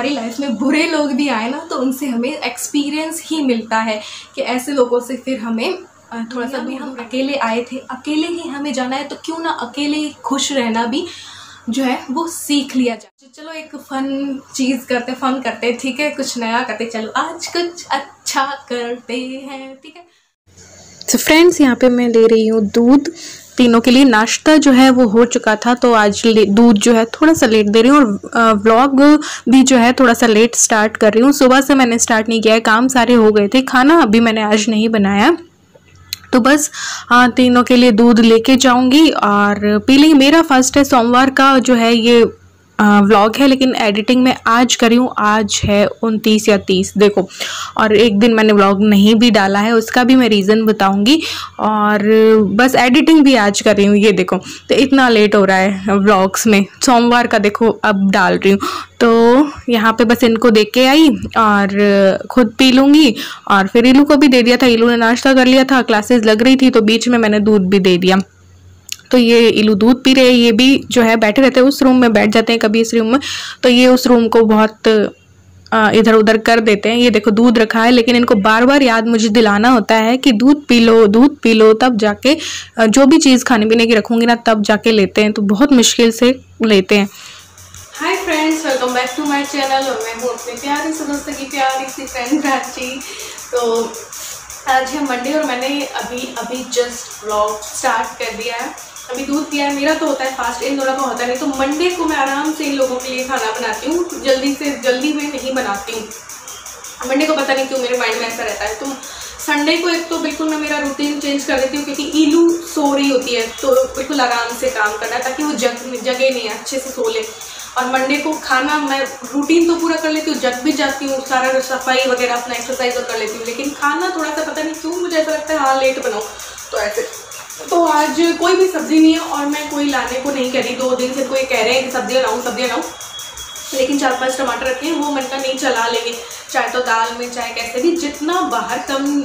हमारी लाइफ में बुरे लोग भी आए ना, तो उनसे हमें एक्सपीरियंस ही मिलता है कि ऐसे लोगों से फिर हमें थोड़ा सा भी, हम अकेले आए थे, अकेले ही हमें जाना है, तो क्यों ना अकेले ही खुश रहना भी जो है वो सीख लिया जाए। चलो एक फन चीज़ करते, फन करते, ठीक है, कुछ नया करते, चलो आज कुछ अच्छा करते हैं, ठीक है। तो फ्रेंड्स यहाँ पे मैं ले रही हूँ दूध तीनों के लिए। नाश्ता जो है वो हो चुका था, तो आज दूध जो है थोड़ा सा लेट दे रही हूँ, और व्लॉग भी जो है थोड़ा सा लेट स्टार्ट कर रही हूँ। सुबह से मैंने स्टार्ट नहीं किया है, काम सारे हो गए थे, खाना अभी मैंने आज नहीं बनाया, तो बस तीनों के लिए दूध लेके जाऊंगी और पी लेंगे। मेरा फर्स्ट है, सोमवार का जो है ये व्लॉग है, लेकिन एडिटिंग में आज करी हूँ। आज है 29 या 30 देखो, और एक दिन मैंने व्लॉग नहीं भी डाला है, उसका भी मैं रीज़न बताऊंगी। और बस एडिटिंग भी आज कर रही हूँ, ये देखो, तो इतना लेट हो रहा है व्लॉग्स में। सोमवार का देखो अब डाल रही हूँ, तो यहाँ पे बस इनको देख के आई और खुद पी लूँगी। और फिर इलू को भी दे दिया था, इलू ने नाश्ता कर लिया था, क्लासेस लग रही थी, तो बीच में मैंने दूध भी दे दिया। तो ये इलू दूध पी रहे हैं, ये भी जो है बैठे रहते हैं, उस रूम में बैठ जाते हैं कभी इस रूम में, तो ये उस रूम को बहुत इधर उधर कर देते हैं। ये देखो दूध रखा है, लेकिन इनको बार बार याद मुझे दिलाना होता है कि दूध पी लो, दूध पी लो, तब जाके जो भी चीज़ खाने पीने की रखूँगी ना तब जाके लेते हैं, तो बहुत मुश्किल से लेते हैं। Hi friends, welcome back to my channel, और मैं हूँ अपने प्यारे से दोस्तों की प्यारी सी फ्रेंड प्राची। तो आज है मंडे और मैंने अभी जस्ट व्लॉग स्टार्ट कर दिया है। अभी दूध पिया है, मेरा तो होता है फास्ट, इन दोनों का होता नहीं, तो मंडे को मैं आराम से इन लोगों के लिए खाना बनाती हूँ, जल्दी में नहीं बनाती हूँ। मंडे को पता नहीं क्यों मेरे माइंड में ऐसा रहता है, तो संडे को एक तो बिल्कुल मैं मेरा रूटीन चेंज कर देती हूँ, क्योंकि इलू सो रही होती है, तो बिल्कुल आराम से काम करना है ताकि वो जगे नहीं, अच्छे से सो ले। और मंडे को खाना मैं रूटीन तो पूरा कर लेती हूँ, जग भी जाती हूँ, सारा सफाई वगैरह अपना एक्सरसाइज कर लेती हूँ, लेकिन खाना थोड़ा सा पता नहीं क्यों मुझे ऐसा लगता है हाँ लेट बनाओ, तो ऐसे। तो आज कोई भी सब्जी नहीं है और मैं कोई लाने को नहीं कह रही, 2 दिन से कोई कह रहे हैं कि सब्जियाँ लाऊं, लेकिन 4-5 टमाटर रखे हैं, वो मन का नहीं, चला लेंगे, चाहे तो दाल में चाहे कैसे भी, जितना बाहर कम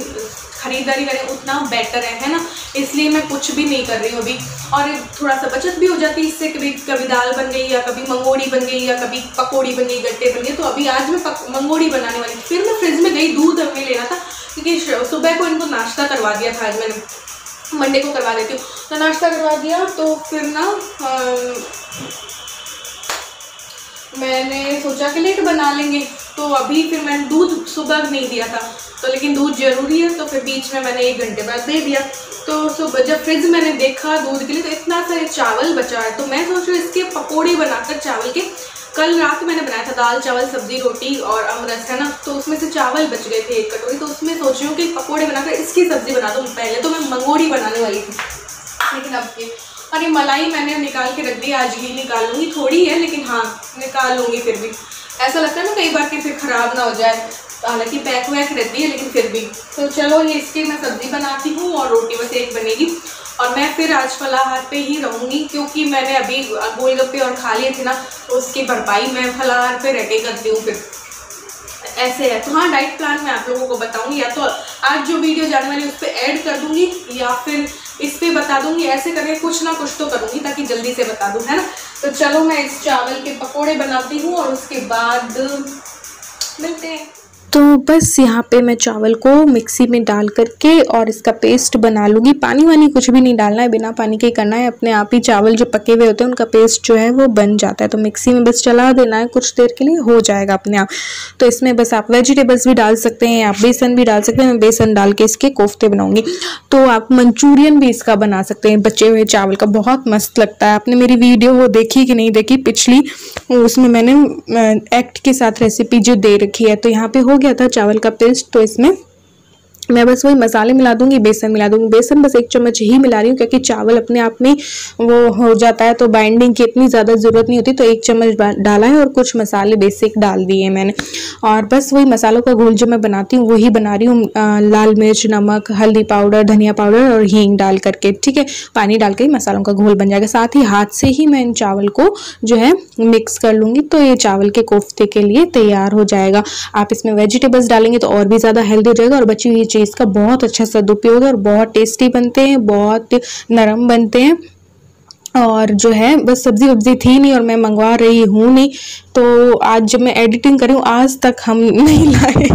खरीदारी करें उतना बेटर है ना, इसलिए मैं कुछ भी नहीं कर रही हूँ अभी। और थोड़ा सा बचत भी हो जाती है इससे, कभी दाल बन गई या कभी मंगोड़ी बन गई या कभी पकौड़ी बन गई, गट्टे बन गए। तो अभी आज मैं मंगोड़ी बनाने वाली थी, फिर मैं फ्रिज में गई, दूध हमें लेना था, क्योंकि सुबह को इनको नाश्ता करवा दिया था, आज मैंने मंडे को करवा देती हूँ, तो नाश्ता करवा दिया, तो फिर ना मैंने सोचा कि लेट बना लेंगे, तो अभी फिर मैंने दूध सुबह नहीं दिया था, तो लेकिन दूध जरूरी है, तो फिर बीच में मैंने 1 घंटे बाद दे दिया। तो सुबह जब फ्रिज मैंने देखा दूध के लिए, तो इतना सारे चावल बचा है, तो मैं सोच रही हूँ इसके पकौड़े बनाकर चावल के, कल रात मैंने बनाया था दाल चावल सब्जी रोटी और अमरस है ना, तो उसमें से चावल बच गए थे 1 कटोरी, तो उसमें सोच रही हूँ कि पकौड़े बनाकर इसकी सब्जी बना दूँ। पहले तो मैं मंगोड़ी बनाने वाली थी, लेकिन अब ये, और ये मलाई मैंने निकाल के रख दी, आज ही निकाल लूँगी, थोड़ी है लेकिन हाँ निकाल लूँगी। फिर भी ऐसा लगता है ना कई बार कि फिर ख़राब ना हो जाए, हालांकि पैक वैक रहती है, लेकिन फिर भी। तो चलो ये इसकी मैं सब्ज़ी बनाती हूँ और रोटी बस 1 बनेगी, और मैं फिर आज फलाहार पे ही रहूँगी, क्योंकि मैंने अभी गोलगप्पे और खा लिए थे ना, तो उसकी भरपाई मैं फलाहार पे रह के करती हूँ, फिर ऐसे है। तो हाँ, डाइट प्लान मैं आप लोगों को बताऊँगी, या तो आज जो वीडियो जाने वाली है उस पर ऐड कर दूँगी, या फिर इस पर बता दूँगी, ऐसे करके कुछ ना कुछ तो करूँगी ताकि जल्दी से बता दूँ, है ना। तो चलो मैं इस चावल के पकौड़े बनाती हूँ और उसके बाद मिलते हैं। तो बस यहाँ पे मैं चावल को मिक्सी में डाल करके और इसका पेस्ट बना लूँगी। पानी वानी कुछ भी नहीं डालना है, बिना पानी के करना है, अपने आप ही चावल जो पके हुए होते हैं उनका पेस्ट जो है वो बन जाता है, तो मिक्सी में बस चला देना है, कुछ देर के लिए हो जाएगा अपने आप। तो इसमें बस आप वेजिटेबल्स भी डाल सकते हैं, आप बेसन भी डाल सकते हैं, मैं बेसन डाल के इसके कोफ्ते बनाऊँगी। तो आप मंचूरियन भी इसका बना सकते हैं बचे हुए चावल का, बहुत मस्त लगता है। आपने मेरी वीडियो वो देखी कि नहीं देखी पिछली, उसमें मैंने एक्ट के साथ रेसिपी जो दे रखी है, तो यहाँ पे हो गया था चावल का पेस्ट। तो इसमें मैं बस वही मसाले मिला दूंगी, बेसन मिला दूंगी। बेसन बस 1 चम्मच ही मिला रही हूँ, क्योंकि चावल अपने आप में वो हो जाता है, तो बाइंडिंग की इतनी ज़्यादा ज़रूरत नहीं होती। तो 1 चम्मच डाला है और कुछ मसाले बेसिक डाल दिए मैंने, और बस वही मसालों का घोल जो मैं बनाती हूँ वही बना रही हूँ। लाल मिर्च, नमक, हल्दी पाउडर, धनिया पाउडर और हींग डाल करके, ठीक है, पानी डाल के मसालों का घोल बन जाएगा। साथ ही हाथ से ही मैं इन चावल को जो है मिक्स कर लूँगी, तो ये चावल के कोफ्ते के लिए तैयार हो जाएगा। आप इसमें वेजिटेबल्स डालेंगे तो और भी ज़्यादा हेल्दी हो जाएगा, और बची हुई चीज़ का बहुत अच्छा सदुपयोग है और बहुत टेस्टी बनते हैं, बहुत नरम बनते हैं। और जो है बस सब्जी वब्जी थी नहीं और मैं मंगवा रही हूँ नहीं, तो आज जब मैं एडिटिंग कर रही हूँ आज तक हम नहीं लाए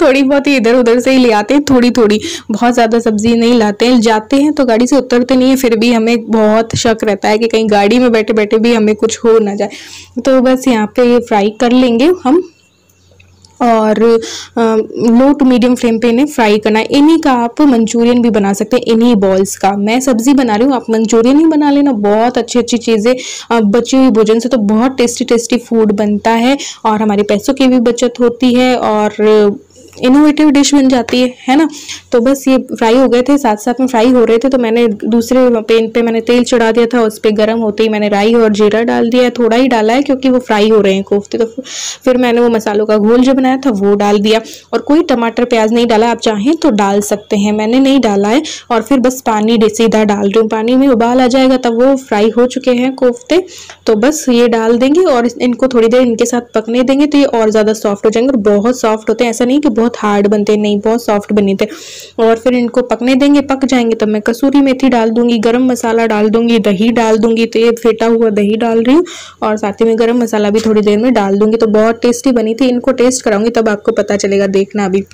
थोड़ी बहुत ही इधर उधर से ही ले आते हैं, थोड़ी थोड़ी, बहुत ज़्यादा सब्जी नहीं लाते हैं। जाते हैं तो गाड़ी से उतरते नहीं है, फिर भी हमें बहुत शक रहता है कि कहीं गाड़ी में बैठे बैठे भी हमें कुछ हो ना जाए। तो बस यहाँ पे ये फ्राई कर लेंगे हम, और लो टू मीडियम फ्लेम पे इन्हें फ्राई करना है। इन्हीं का आप मंचूरियन भी बना सकते हैं, इन्हीं बॉल्स का। मैं सब्जी बना रही हूँ, आप मंचूरियन ही बना लेना। बहुत अच्छी अच्छी चीज़ें बची हुई भोजन से तो बहुत टेस्टी टेस्टी फूड बनता है और हमारे पैसों की भी बचत होती है और इनोवेटिव डिश बन जाती है ना। तो बस ये फ्राई हो गए थे, साथ साथ में फ्राई हो रहे थे, तो मैंने दूसरे पैन पे मैंने तेल चढ़ा दिया था, उस पर गर्म होते ही मैंने राई और जीरा डाल दिया। थोड़ा ही डाला है क्योंकि वो फ्राई हो रहे हैं कोफ्ते। तो फिर मैंने वो मसालों का घोल जो बनाया था वो डाल दिया, और कोई टमाटर प्याज नहीं डाला, आप चाहें तो डाल सकते हैं, मैंने नहीं डाला है। और फिर बस पानी सीधा डाल रही हूँ, पानी में उबाल आ जाएगा तब वो फ्राई हो चुके हैं कोफ्ते। तो बस ये डाल देंगे और इनको थोड़ी देर इनके साथ पकने देंगे, तो ये और ज़्यादा सॉफ्ट हो जाएंगे। और बहुत सॉफ्ट होते हैं, ऐसा नहीं कि बहुत हार्ड बनते, नहीं बहुत सॉफ्ट बने थे। और फिर इनको पकने देंगे, पक जाएंगे तब मैं कसूरी मेथी डाल दूंगी, गरम मसाला डाल दूंगी, दही डाल दूंगी। तो ये फेटा हुआ दही डाल रही हूँ और साथ ही में गरम मसाला भी थोड़ी देर में डाल दूंगी। तो बहुत टेस्टी बनी थी, इनको टेस्ट कराऊंगी तब आपको पता चलेगा, देखना अभी।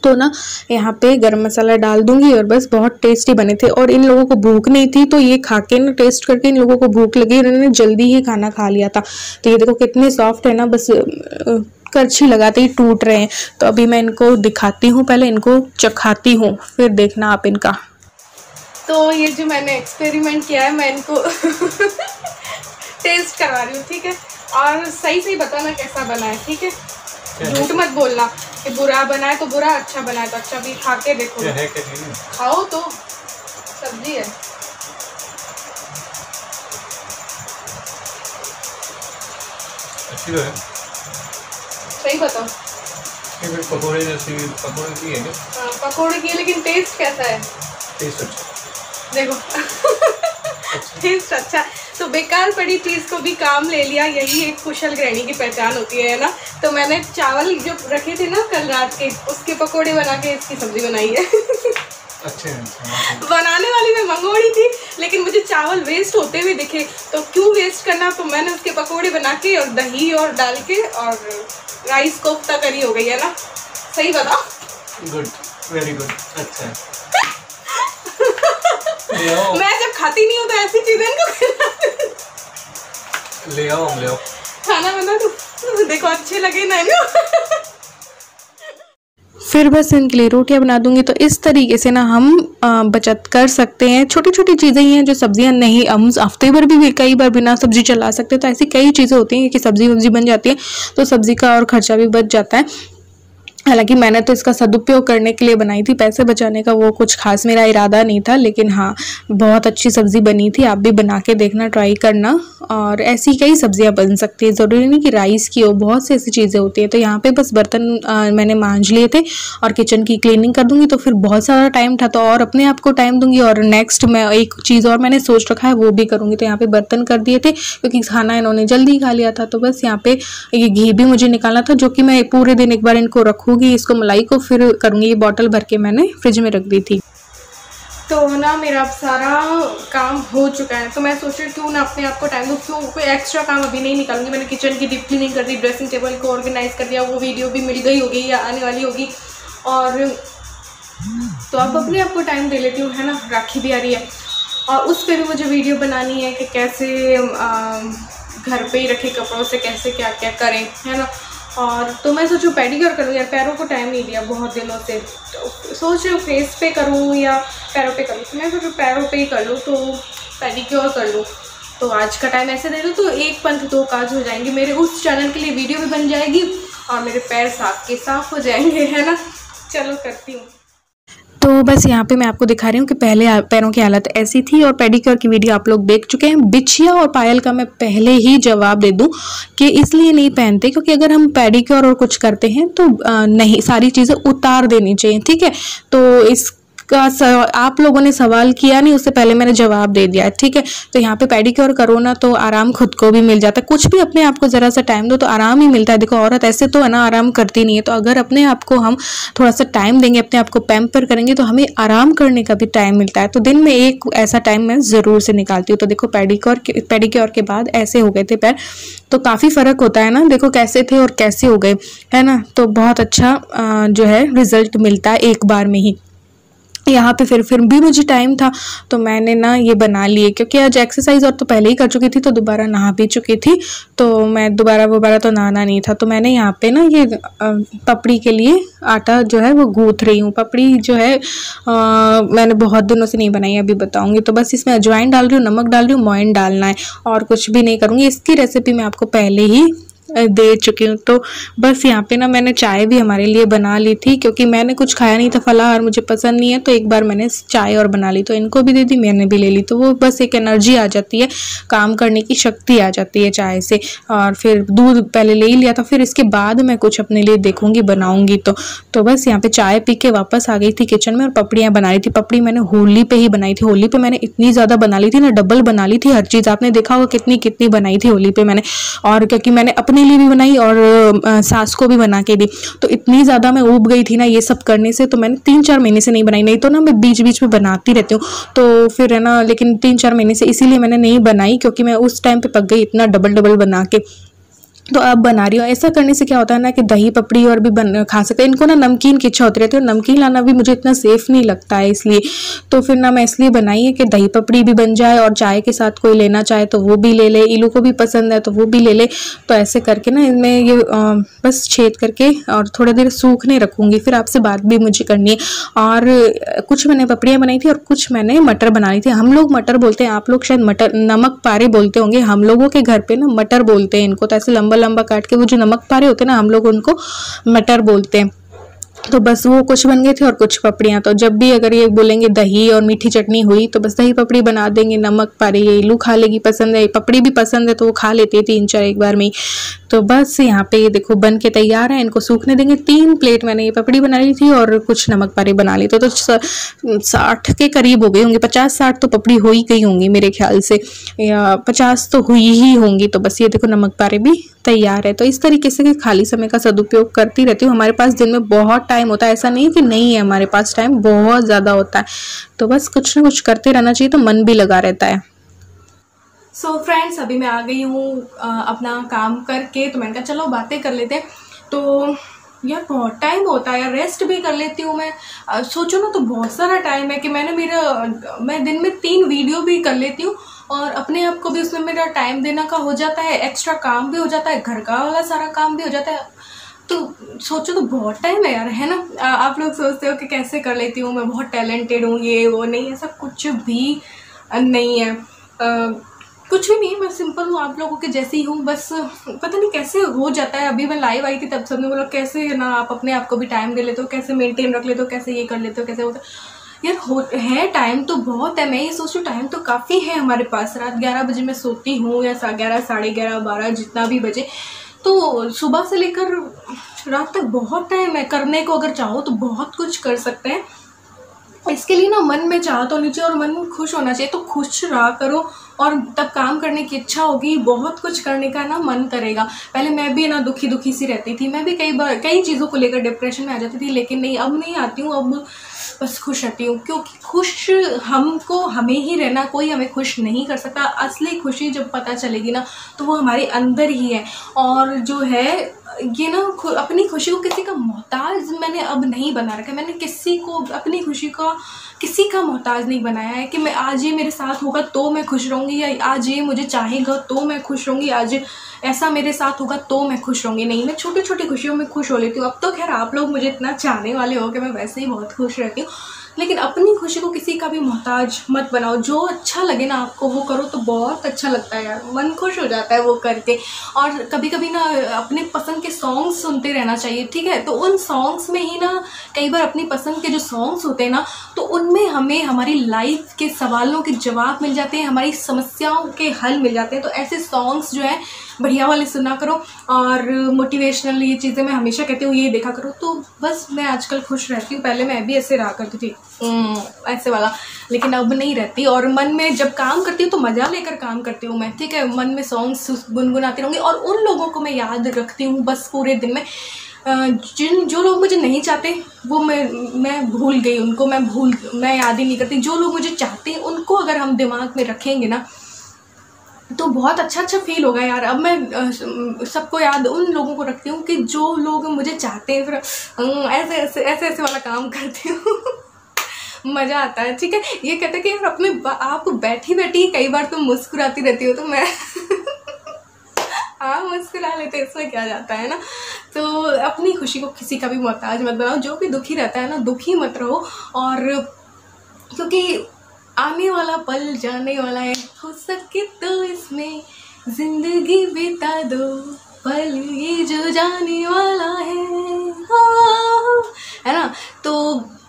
तो ना यहाँ पे गरम मसाला डाल दूंगी और बस बहुत टेस्टी बने थे। और इन लोगों को भूख नहीं थी तो ये खा के ना टेस्ट करके इन लोगों को भूख लगी, इन्होंने जल्दी ही खाना खा लिया था। तो ये देखो कितने सॉफ्ट है ना, बस करछी लगाते ही टूट रहे हैं। तो अभी मैं इनको दिखाती हूँ, पहले इनको चखाती हूँ, फिर देखना आप इनका। तो ये जो मैंने एक्सपेरिमेंट किया है मैं इनको टेस्ट करवा रही हूँ, ठीक है। और सही सही बताना कैसा बना है, ठीक है। झूठ मत बोलना कि बुरा बना है तो बुरा, अच्छा बना है तो अच्छा। भी खा के देखो, खाओ तो, सब्जी है। अच्छी तो है, सही बताओ। पकोड़े जैसी पकोड़े की है क्या? हाँ पकोड़े की है, लेकिन टेस्ट कैसा है? टेस्ट अच्छा, देखो टेस्ट अच्छा। तो बेकार पड़ी चीज़ को भी काम ले लिया, यही एक कुशल गृहिणी की पहचान होती है ना। तो मैंने चावल जो रखे थे ना कल रात के, उसके पकोड़े बना के इसकी सब्जी बनाई है। अच्छे बनाने वाली मैं मंगोड़ी थी, लेकिन मुझे चावल वेस्ट होते हुए दिखे तो क्यों वेस्ट करना, तो मैंने उसके पकोड़े बना के और दही और डाल के और राइस कोफ्ता करी हो गई है ना। सही बताओ? गुड, वेरी गुड, अच्छा है। मैं जब खाती नहीं हूँ तो ऐसी चीजें ले आओ खाना बना तो देखो अच्छे लगे ना। फिर बस इनके लिए रोटियां बना दूंगी। तो इस तरीके से ना हम बचत कर सकते हैं। छोटी छोटी चीज़ें ही हैं जो सब्जियां नहीं, हम हफ्ते भर भी कई बार बिना सब्जी चला सकते। तो ऐसी कई चीज़ें होती हैं कि सब्जी वब्जी बन जाती है तो सब्जी का और खर्चा भी बच जाता है। हालांकि मैंने तो इसका सदुपयोग करने के लिए बनाई थी, पैसे बचाने का वो कुछ खास मेरा इरादा नहीं था। लेकिन हाँ बहुत अच्छी सब्ज़ी बनी थी, आप भी बना के देखना, ट्राई करना। और ऐसी कई सब्जियां बन सकती है, ज़रूरी नहीं कि राइस की हो, बहुत सी ऐसी चीज़ें होती हैं। तो यहाँ पे बस बर्तन मैंने मांज लिए थे और किचन की क्लीनिंग कर दूँगी। तो फिर बहुत सारा टाइम था तो और अपने आप को टाइम दूँगी। और नेक्स्ट मैं एक चीज़ और मैंने सोच रखा है वो भी करूँगी। तो यहाँ पर बर्तन कर दिए थे क्योंकि खाना इन्होंने जल्दी खा लिया था। तो बस यहाँ पर ये घी भी मुझे निकालना था जो कि मैं पूरे दिन एक बार इनको रखूँगी, इसको मलाई को फिर करूँगी। ये बॉटल भर के मैंने फ्रिज में रख दी थी। तो ना मेरा अब सारा काम हो चुका है, तो मैं सोच रही क्यों ना अपने आप को टाइम दूँ, क्यों कोई एक्स्ट्रा काम अभी नहीं निकालूंगी। मैंने किचन की डीप क्लीनिंग कर दी, ड्रेसिंग टेबल को ऑर्गेनाइज कर दिया, वो वीडियो भी मिल गई होगी या आने वाली होगी। और तो अब अपने आप को टाइम दे लेती हूँ, है ना। राखी भी आ रही है और उस पर भी मुझे वीडियो बनानी है कि कैसे घर पे ही रखे कपड़ों से कैसे क्या क्या करें, है ना। और तो मैं सोचूँ पेडिक्योर करूँ यार, पैरों को टाइम नहीं दिया बहुत दिनों से। तो सोच रही हूँ फेस पे करूँ या पैरों पे करूँ। तो मैं सोचूँ पैरों पे ही कर लूँ, तो पेडिक्योर कर लूँ। तो आज का टाइम ऐसे दे दूँ तो एक पंथ दो काज हो जाएंगे। मेरे उस चैनल के लिए वीडियो भी बन जाएगी और मेरे पैर साफ के साफ हो जाएंगे, है ना। चलो करती हूँ। तो बस यहाँ पे मैं आपको दिखा रही हूँ कि पहले पैरों की हालत ऐसी थी और पेडिक्योर की वीडियो आप लोग देख चुके हैं। बिछिया और पायल का मैं पहले ही जवाब दे दूँ कि इसलिए नहीं पहनते क्योंकि अगर हम पेडिक्योर और कुछ करते हैं तो नहीं, सारी चीज़ें उतार देनी चाहिए, ठीक है। तो इस आप लोगों ने सवाल किया नहीं, उससे पहले मैंने जवाब दे दिया, ठीक है। तो यहाँ पे पेडिक्योर करो ना तो आराम खुद को भी मिल जाता है, कुछ भी अपने आप को ज़रा सा टाइम दो तो आराम ही मिलता है। देखो औरत ऐसे तो है ना आराम करती नहीं है, तो अगर अपने आप को हम थोड़ा सा टाइम देंगे, अपने आप को पैम्पर करेंगे तो हमें आराम करने का भी टाइम मिलता है। तो दिन में एक ऐसा टाइम मैं ज़रूर से निकालती हूँ। तो देखो पेडिक्योर के बाद ऐसे हो गए थे पैर, तो काफ़ी फ़र्क होता है ना, देखो कैसे थे और कैसे हो गए, है ना। तो बहुत अच्छा जो है रिजल्ट मिलता है एक बार में ही। यहाँ पे फिर भी मुझे टाइम था तो मैंने ना ये बना लिए, क्योंकि आज एक्सरसाइज और तो पहले ही कर चुकी थी तो दोबारा नहा भी चुकी थी, तो मैं दोबारा तो नहाना नहीं था। तो मैंने यहाँ पे ना ये पपड़ी के लिए आटा जो है वो गूँथ रही हूँ। पपड़ी जो है मैंने बहुत दिनों से नहीं बनाई, अभी बताऊँगी। तो बस इसमें अजवाइन डाल रही हूँ, नमक डाल रही हूँ, मोइन डालना है और कुछ भी नहीं करूँगी। इसकी रेसिपी मैं आपको पहले ही दे चुकी हूँ। तो बस यहाँ पे ना मैंने चाय भी हमारे लिए बना ली थी, क्योंकि मैंने कुछ खाया नहीं था, फलाहार मुझे पसंद नहीं है, तो एक बार मैंने चाय और बना ली, तो इनको भी दे दी, मैंने भी ले ली। तो वो बस एक एनर्जी आ जाती है, काम करने की शक्ति आ जाती है चाय से। और फिर दूध पहले ले ही लिया था, फिर इसके बाद मैं कुछ अपने लिए देखूंगी बनाऊंगी। तो बस यहाँ पे चाय पी के वापस आ गई थी किचन में और पपड़ियाँ बना रही थी। पपड़ी मैंने होली पे ही बनाई थी, होली पे मैंने इतनी ज़्यादा बना ली थी ना, डबल बना ली थी हर चीज़। आपने देखा होगा कितनी बनाई थी होली पे मैंने, और क्योंकि मैंने अपने लिए भी बनाई और सास को भी बना के दी, तो इतनी ज़्यादा मैं ऊब गई थी ना ये सब करने से, तो मैंने 3-4 महीने से नहीं बनाई। नहीं तो ना मैं बीच बीच में बनाती रहती हूँ, तो फिर है ना, लेकिन 3-4 महीने से इसीलिए मैंने नहीं बनाई, क्योंकि मैं उस टाइम पे पक गई इतना डबल बना के। तो अब बना रही हूँ। ऐसा करने से क्या होता है ना कि दही पपड़ी और भी खा सकते हैं। इनको ना नमकीन की इच्छा होती रहती है, और नमकीन लाना भी मुझे इतना सेफ नहीं लगता है, इसलिए तो फिर ना मैं इसलिए बनाई है कि दही पपड़ी भी बन जाए और चाय के साथ कोई लेना चाहे तो वो भी ले ले, इलू को भी पसंद है तो वो भी ले ले। तो ऐसे करके ना इनमें ये बस छेद करके और थोड़ी देर सूखने रखूँगी, फिर आपसे बात भी मुझे करनी है। और कुछ मैंने पपड़ियाँ बनाई थी और कुछ मैंने मटर बनाई थी। हम लोग मटर बोलते हैं, आप लोग शायद मटर नमक पारे बोलते होंगे। हम लोगों के घर पे ना मटर बोलते हैं इनको, तो ऐसे लंबा काट के वो जो नमक पारे होते हैं ना, हम लोग उनको मटर बोलते हैं। तो बस वो कुछ बन गए थे और कुछ पपड़ियाँ। तो जब भी अगर ये बोलेंगे दही और मीठी चटनी हुई तो बस दही पपड़ी बना देंगे, नमक पारे ये इलू खा लेगी, पसंद है पपड़ी भी पसंद है तो वो खा लेती है 3-4 एक बार में ही। तो बस यहाँ पे ये देखो बन के तैयार है, इनको सूखने देंगे। 3 प्लेट मैंने ये पपड़ी बना ली थी और कुछ नमक पारे बना ली, तो 60 के करीब हो गई होंगी, 50-60 तो पपड़ी हो ही गई होंगी मेरे ख्याल से, या 50 तो हुई ही होंगी। तो बस ये देखो नमक पारे भी तैयार है। तो इस तरीके से खाली समय का सदुपयोग करती रहती हूँ। हमारे पास दिन में बहुत टाइम होता है, ऐसा नहीं है कि नहीं है, हमारे पास टाइम बहुत ज़्यादा होता है, तो बस कुछ ना कुछ करते रहना चाहिए, तो मन भी लगा रहता है। सो फ्रेंड्स, अभी मैं आ गई हूँ अपना काम करके, तो मैंने कहा चलो बातें कर लेते हैं। तो यार बहुत टाइम होता है यार, रेस्ट भी कर लेती हूँ मैं। सोचो ना, तो बहुत सारा टाइम है कि मैं दिन में 3 वीडियो भी कर लेती हूँ, और अपने आप को भी उसमें मेरा टाइम देना का हो जाता है, एक्स्ट्रा काम भी हो जाता है, घर का वाला सारा काम भी हो जाता है। तो सोचो तो बहुत टाइम है यार, है ना। आप लोग सोचते हो कि कैसे कर लेती हूँ मैं, बहुत टैलेंटेड हूँ, ये वो, नहीं, ऐसा कुछ भी नहीं है। कुछ भी नहीं, मैं सिंपल हूँ, आप लोगों के जैसी हूँ, बस पता नहीं कैसे हो जाता है। अभी मैं लाइव आई थी तब सबने बोला कैसे ना आप अपने आप को भी टाइम दे लेते हो, कैसे मेंटेन रख लेते हो, कैसे ये कर लेते हो, कैसे होता यार। है टाइम तो बहुत है, मैं ये सोचूं टाइम तो काफ़ी है हमारे पास। रात 11 बजे मैं सोती हूँ, या 11, 11:30, 12, जितना भी बजे, तो सुबह से लेकर रात तक बहुत टाइम है करने को। अगर चाहो तो बहुत कुछ कर सकते हैं। इसके लिए ना मन में चाह तो होनी चाहिए और मन खुश होना चाहिए, तो खुश रहा करो और तब काम करने की इच्छा होगी, बहुत कुछ करने का ना मन करेगा। पहले मैं भी ना दुखी सी रहती थी, मैं भी कई चीज़ों को लेकर डिप्रेशन में आ जाती थी, लेकिन नहीं, अब नहीं आती हूँ, अब बस खुश रहती हूँ, क्योंकि खुश हमें ही रहना, कोई हमें खुश नहीं कर सकता। असली खुशी जब पता चलेगी ना तो वो हमारे अंदर ही है। और जो है ये ना अपनी खुशी को किसी का मोहताज मैंने अब नहीं बना रखा है। मैंने किसी को अपनी खुशी का किसी का मोहताज नहीं बनाया है कि मैं आज ये मेरे साथ होगा तो मैं खुश रहूँगी, या आज ये मुझे चाहेगा तो मैं खुश रहूँगी, आज ऐसा मेरे साथ होगा तो मैं खुश रहूँगी। नहीं, मैं छोटी छोटी खुशियों में खुश हो लेती हूँ। अब तो खैर आप लोग मुझे इतना चाहने वाले हो कि मैं वैसे ही बहुत खुश रहती हूँ, लेकिन अपनी खुशी को किसी का भी मोहताज मत बनाओ। जो अच्छा लगे ना आपको वो करो, तो बहुत अच्छा लगता है यार, मन खुश हो जाता है वो करके। और कभी कभी ना अपने पसंद के सॉन्ग्स सुनते रहना चाहिए, ठीक है। तो उन सॉन्ग्स में ही ना कई बार अपनी पसंद के जो सॉन्ग्स होते हैं ना, तो उनमें हमें हमारी लाइफ के सवालों के जवाब मिल जाते हैं, हमारी समस्याओं के हल मिल जाते हैं। तो ऐसे सॉन्ग्स जो है बढ़िया वाले सुना करो और मोटिवेशनल ये चीज़ें मैं हमेशा कहती हूँ ये देखा करो। तो बस मैं आजकल खुश रहती हूँ। पहले मैं भी ऐसे रहा करती थी ऐसे वाला, लेकिन अब नहीं रहती। और मन में जब काम करती हूँ तो मज़ा लेकर काम करती हूँ मैं, ठीक है। मन में सॉन्ग्स गुनगुनाती रहूँगी और उन लोगों को मैं याद रखती हूँ बस पूरे दिन में। जो लोग मुझे नहीं चाहते वो मैं भूल गई उनको, मैं याद ही नहीं करती। जो लोग मुझे चाहते हैं उनको अगर हम दिमाग में रखेंगे ना तो बहुत अच्छा फील होगा यार। अब मैं सबको याद उन लोगों को रखती हूँ कि जो लोग मुझे चाहते हैं, फिर ऐसे वाला काम करती हूँ। मज़ा आता है, ठीक है। ये कहते हैं कि यार अपने आप बैठी बैठी कई बार तुम मुस्कुराती रहती हो, तो मैं हाँ मुस्कुरा लेते, इसमें क्या जाता है ना। तो अपनी खुशी को किसी का भी मोहताज मत बनाओ। जो भी दुखी रहता है ना, दुखी मत रहो। और क्योंकि आने वाला पल जाने वाला है, हो सके तो इसमें जिंदगी बिता दो, पल ये जो जाने वाला है ना। तो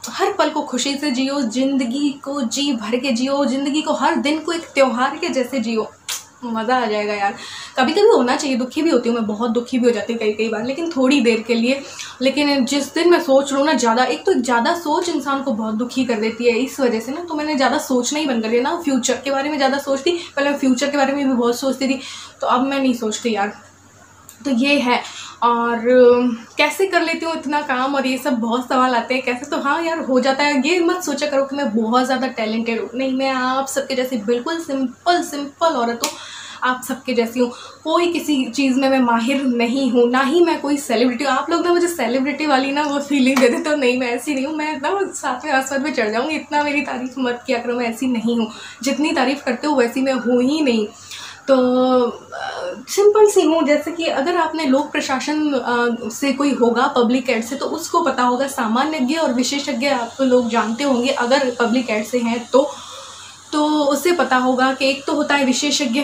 हर पल को खुशी से जियो, जिंदगी को जी भर के जियो, जिंदगी को हर दिन को एक त्योहार के जैसे जियो, मज़ा आ जाएगा यार। कभी कभी होना चाहिए, दुखी भी होती हूँ मैं, बहुत दुखी भी हो जाती हूँ कई बार, लेकिन थोड़ी देर के लिए। लेकिन जिस दिन मैं सोच लूँ ना ज़्यादा, एक तो ज़्यादा सोच इंसान को बहुत दुखी कर देती है, इस वजह से ना तो मैंने ज़्यादा सोचना ही बंद कर दिया ना। फ्यूचर के बारे में ज़्यादा सोचती, पहले मैं फ्यूचर के बारे में भी बहुत सोचती थी, तो अब मैं नहीं सोचती यार। तो ये है। और कैसे कर लेती हूँ इतना काम, और ये सब बहुत सवाल आते हैं कैसे। तो हाँ यार हो जाता है। ये मत सोचा करो कि मैं बहुत ज़्यादा टैलेंटेड हूँ, नहीं, मैं आप सबके जैसी बिल्कुल सिंपल औरत हूँ, आप सबके जैसी हूँ। कोई किसी चीज़ में मैं माहिर नहीं हूँ, ना ही मैं कोई सेलिब्रिटी हूँ। आप लोग ना मुझे सेलिब्रिटी वाली ना वो फीलिंग देते, तो नहीं, मैं ऐसी नहीं हूँ। मैं एकदम 7वें आसमान में चढ़ जाऊँगी, इतना मेरी तारीफ मत किया करो, मैं ऐसी नहीं हूँ। जितनी तारीफ़ करते हो वैसी मैं हूँ ही नहीं। तो सिंपल सी हूँ। जैसे कि अगर आपने लोक प्रशासन से कोई होगा, पब्लिक एड से, तो उसको पता होगा सामान्यज्ञ और विशेषज्ञ आप लोग जानते होंगे अगर पब्लिक एड से हैं तो उससे पता होगा कि एक तो होता है विशेषज्ञ,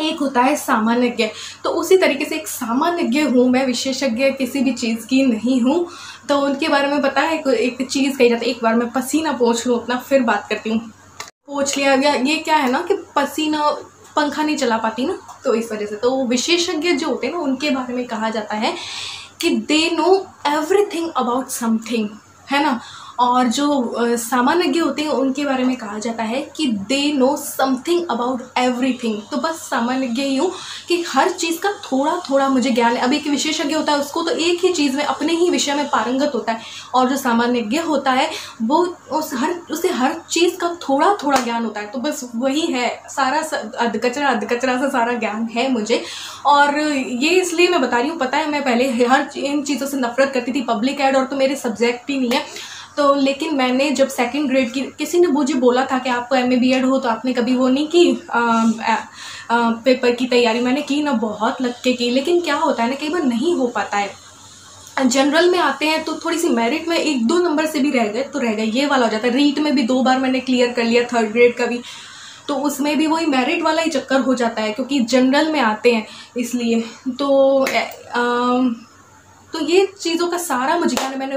एक होता है सामान्यज्ञ। तो उसी तरीके से एक सामान्यज्ञ हूँ मैं, विशेषज्ञ किसी भी चीज़ की नहीं हूँ। तो उनके बारे में पता है, एक चीज़ कही जाती है, एक बार मैं पसीना पोंछ लूँ अपना, फिर बात करती हूँ। पोंछ लिया, ये क्या है ना कि पसीना पंखा नहीं चला पाती ना, तो इस वजह से। तो विशेषज्ञ जो होते हैं ना, उनके बारे में कहा जाता है कि they know everything about something, है ना। और जो सामान्यज्ञ होते हैं उनके बारे में कहा जाता है कि they know something about everything. तो बस सामान्यज्ञ ही हूँ कि हर चीज़ का थोड़ा थोड़ा मुझे ज्ञान है। अब एक विशेषज्ञ होता है उसको तो एक ही चीज़ में, अपने ही विषय में पारंगत होता है, और जो सामान्यज्ञ होता है वो उसे हर चीज़ का थोड़ा थोड़ा ज्ञान होता है। तो बस वही है, सारा अधकचरा सा सारा ज्ञान है मुझे। और ये इसलिए मैं बता रही हूँ, पता है मैं पहले हर इन चीज़ों से नफरत करती थी, पब्लिक एड और तो मेरे सब्जेक्ट ही नहीं है। तो लेकिन मैंने जब 2nd ग्रेड की, किसी ने मुझे बोला था कि आपको MA BEd हो तो आपने कभी वो नहीं की पेपर की तैयारी। मैंने की ना, बहुत लग के की, लेकिन क्या होता है ना कई बार नहीं हो पाता है। जनरल में आते हैं तो थोड़ी सी मेरिट में 1-2 नंबर से भी रह गए तो रह गए, ये वाला हो जाता है। रीट में भी 2 बार मैंने क्लियर कर लिया, 3rd ग्रेड का भी, तो उसमें भी वही मेरिट वाला ही चक्कर हो जाता है क्योंकि जनरल में आते हैं इसलिए। तो ये चीज़ों का सारा मुझे ज्ञान है। मैंने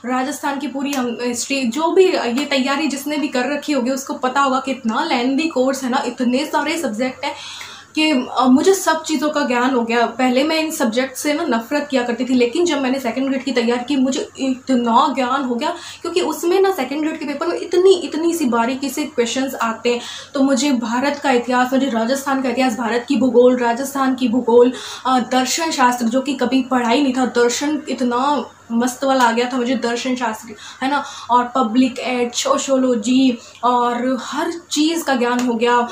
राजस्थान की पूरी हिस्ट्री, जो भी ये तैयारी जिसने भी कर रखी होगी उसको पता होगा कि इतना लेंथी कोर्स है ना, इतने सारे सब्जेक्ट हैं कि मुझे सब चीज़ों का ज्ञान हो गया। पहले मैं इन सब्जेक्ट से ना नफरत किया करती थी, लेकिन जब मैंने 2nd ग्रेड की तैयारी की मुझे इतना ज्ञान हो गया, क्योंकि उसमें ना 2nd ग्रेड के पेपर में इतनी सी बारीकी से क्वेश्चंस आते हैं। तो मुझे भारत का इतिहास, मुझे राजस्थान का इतिहास, भारत की भूगोल, राजस्थान की भूगोल, दर्शन शास्त्र जो कि कभी पढ़ा ही नहीं था, दर्शन इतना मस्त वाला आ गया था मुझे, दर्शन शास्त्र, है ना। और पब्लिक एड, सोशियोलॉजी और हर चीज़ का ज्ञान हो गया,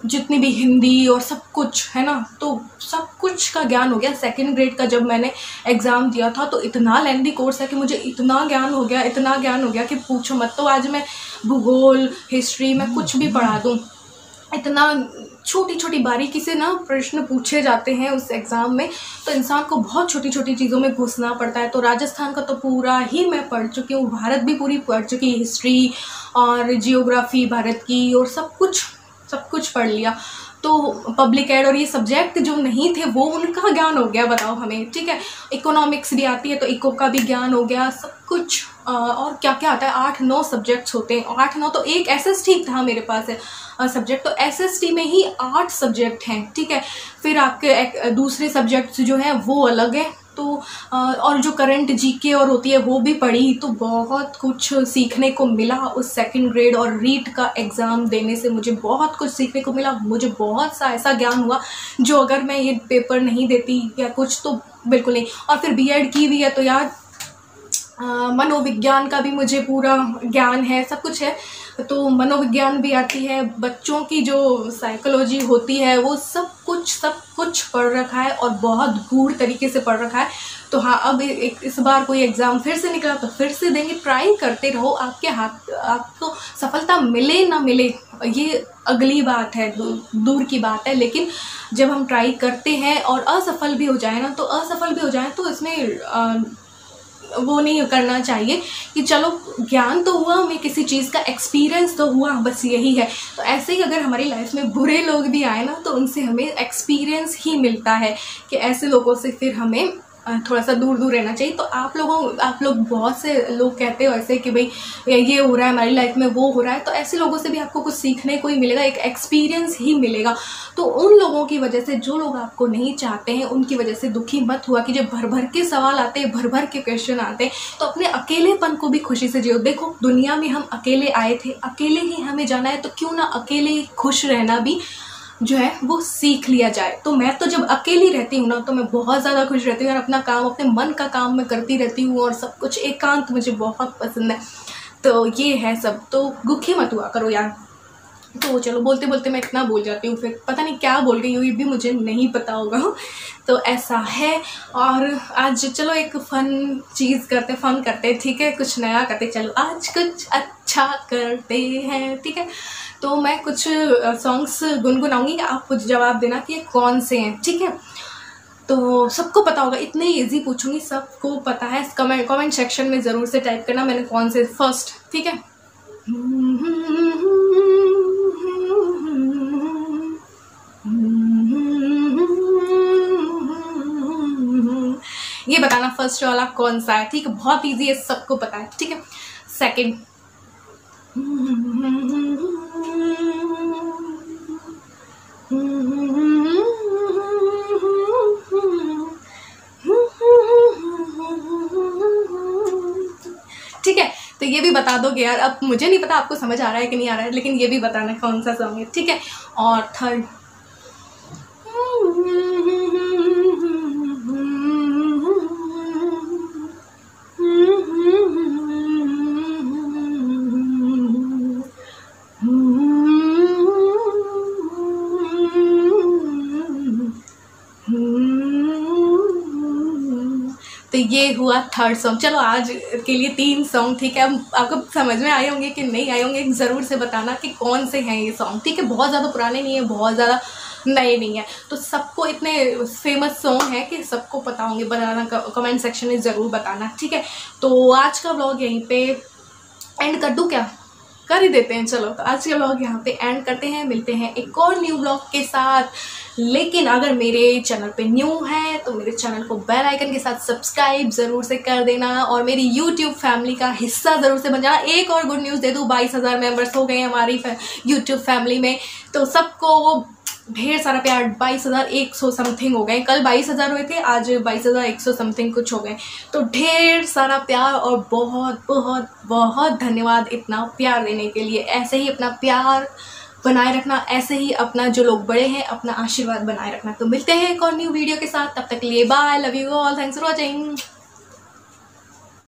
जितनी भी हिंदी और सब कुछ, है ना। तो सब कुछ का ज्ञान हो गया। 2nd ग्रेड का जब मैंने एग्ज़ाम दिया था तो इतना लेंथी कोर्स है कि मुझे इतना ज्ञान हो गया कि पूछो मत। तो आज मैं भूगोल, हिस्ट्री में कुछ भी पढ़ा दूँ, इतना छोटी छोटी बारीकी से ना प्रश्न पूछे जाते हैं उस एग्ज़ाम में, तो इंसान को बहुत छोटी छोटी चीज़ों में घुसना पड़ता है। तो राजस्थान का तो पूरा ही मैं पढ़ चुकी हूँ, भारत भी पूरी पढ़ चुकी, हिस्ट्री और जियोग्राफी भारत की, और सब कुछ पढ़ लिया। तो पब्लिक एड और ये सब्जेक्ट जो नहीं थे वो उनका ज्ञान हो गया, बताओ हमें, ठीक है। इकोनॉमिक्स भी आती है तो इको का भी ज्ञान हो गया, सब कुछ। और क्या क्या आता है, 8-9 सब्जेक्ट्स होते हैं, 8-9 तो एक SST ठीक था मेरे पास है सब्जेक्ट, तो SST में ही 8 सब्जेक्ट हैं, ठीक है। फिर आपके दूसरे सब्जेक्ट्स जो हैं वो अलग है, तो और जो करंट जीके और होती है वो भी पढ़ी, तो बहुत कुछ सीखने को मिला उस सेकंड ग्रेड और रीट का एग्ज़ाम देने से। मुझे बहुत कुछ सीखने को मिला, मुझे बहुत सा ऐसा ज्ञान हुआ जो अगर मैं ये पेपर नहीं देती या कुछ तो बिल्कुल नहीं। और फिर BEd की भी है तो यार मनोविज्ञान का भी मुझे पूरा ज्ञान है, सब कुछ है, तो मनोविज्ञान भी आती है, बच्चों की जो साइकोलॉजी होती है वो सब कुछ पढ़ रखा है और बहुत गूढ़ तरीके से पढ़ रखा है। तो हाँ, अब इस बार कोई एग्ज़ाम फिर से निकला तो फिर से देंगे, ट्राई करते रहो, आपके हाथ, आपको सफलता मिले ना मिले ये अगली बात है, दूर की बात है, लेकिन जब हम ट्राई करते हैं और असफल भी हो जाए ना, तो इसमें वो नहीं करना चाहिए कि चलो ज्ञान तो हुआ, हमें किसी चीज़ का एक्सपीरियंस तो हुआ, बस यही है। तो ऐसे ही अगर हमारी लाइफ में बुरे लोग भी आए ना, तो उनसे हमें एक्सपीरियंस ही मिलता है कि ऐसे लोगों से फिर हमें थोड़ा सा दूर रहना चाहिए। तो आप लोग बहुत से लोग कहते हो ऐसे कि भाई ये हो रहा है हमारी लाइफ में, वो हो रहा है, तो ऐसे लोगों से भी आपको कुछ सीखने को ही मिलेगा, एक एक्सपीरियंस ही मिलेगा। तो उन लोगों की वजह से, जो लोग आपको नहीं चाहते हैं, उनकी वजह से दुखी मत हुआ कि जब भर के सवाल आते हैं, भर के क्वेश्चन आते हैं, तो अपने अकेलेपन को भी खुशी से जियो। देखो, दुनिया में हम अकेले आए थे, अकेले ही हमें जाना है, तो क्यों ना अकेले ही खुश रहना भी जो है वो सीख लिया जाए। तो मैं तो जब अकेली रहती हूँ ना, तो मैं बहुत ज़्यादा खुश रहती हूँ और अपना काम, अपने मन का काम मैं करती रहती हूँ और सब कुछ, एकांत मुझे बहुत पसंद है। तो ये है सब, तो दुखी मत हुआ करो यार। तो चलो, बोलते बोलते मैं इतना बोल जाती हूँ, फिर पता नहीं क्या बोल रही हूँ, ये भी मुझे नहीं पता होगा। तो ऐसा है। और आज चलो एक फन चीज़ करते, ठीक है, कुछ नया करते, चलो आज कुछ अच्छा करते हैं, ठीक है। तो मैं कुछ सॉन्ग्स गुनगुनाऊंगी, आप कुछ जवाब देना कि ये कौन से हैं, ठीक है। तो सबको पता होगा, इतने इजी पूछूंगी, सबको पता है। कमेंट सेक्शन में ज़रूर से टाइप करना मैंने कौन से फर्स्ट, ठीक है। ये बताना फर्स्ट वाला कौन सा है, ठीक है, बहुत इजी है, सबको पता है, ठीक है। सेकंड, ठीक है। तो ये भी बता दोगे यार, अब मुझे नहीं पता आपको समझ आ रहा है कि नहीं आ रहा है, लेकिन ये भी बताना कौन सा सॉन्ग है, ठीक है। और थर्ड, तो ये हुआ थर्ड सॉन्ग। चलो आज के लिए 3 सॉन्ग, ठीक है। अब आपको समझ में आए होंगे कि नहीं आए होंगे, ज़रूर से बताना कि कौन से हैं ये सॉन्ग, ठीक है। बहुत ज़्यादा पुराने नहीं है, बहुत ज़्यादा नए नहीं है, तो सबको इतने फेमस सॉन्ग है कि सबको पता होंगे, बताना कमेंट सेक्शन में ज़रूर बताना, ठीक है। तो आज का व्लॉग यहीं पे एंड कर दूँ, क्या कर ही देते हैं। चलो, तो आज का व्लॉग यहाँ पे एंड करते हैं, मिलते हैं एक और न्यू व्लॉग के साथ। लेकिन अगर मेरे चैनल पे न्यू है तो मेरे चैनल को बेल आइकन के साथ सब्सक्राइब ज़रूर से कर देना और मेरी यूट्यूब फैमिली का हिस्सा ज़रूर से बन जाना। एक और गुड न्यूज़ दे दूँ, 22,000 मेंबर्स हो गए हमारी यूट्यूब फैमिली में, तो सबको ढेर सारा प्यार। 22,100 समथिंग हो गए, कल 22,000 हुए थे, आज 22,100 समथिंग कुछ हो गए, तो ढेर सारा प्यार और बहुत बहुत बहुत धन्यवाद इतना प्यार देने के लिए। ऐसे ही अपना प्यार बनाए रखना, ऐसे ही अपना, जो लोग बड़े हैं, अपना आशीर्वाद बनाए रखना। तो मिलते हैं एक और न्यू वीडियो के साथ, तब तक के लिए bye, love you all, thanks for watching.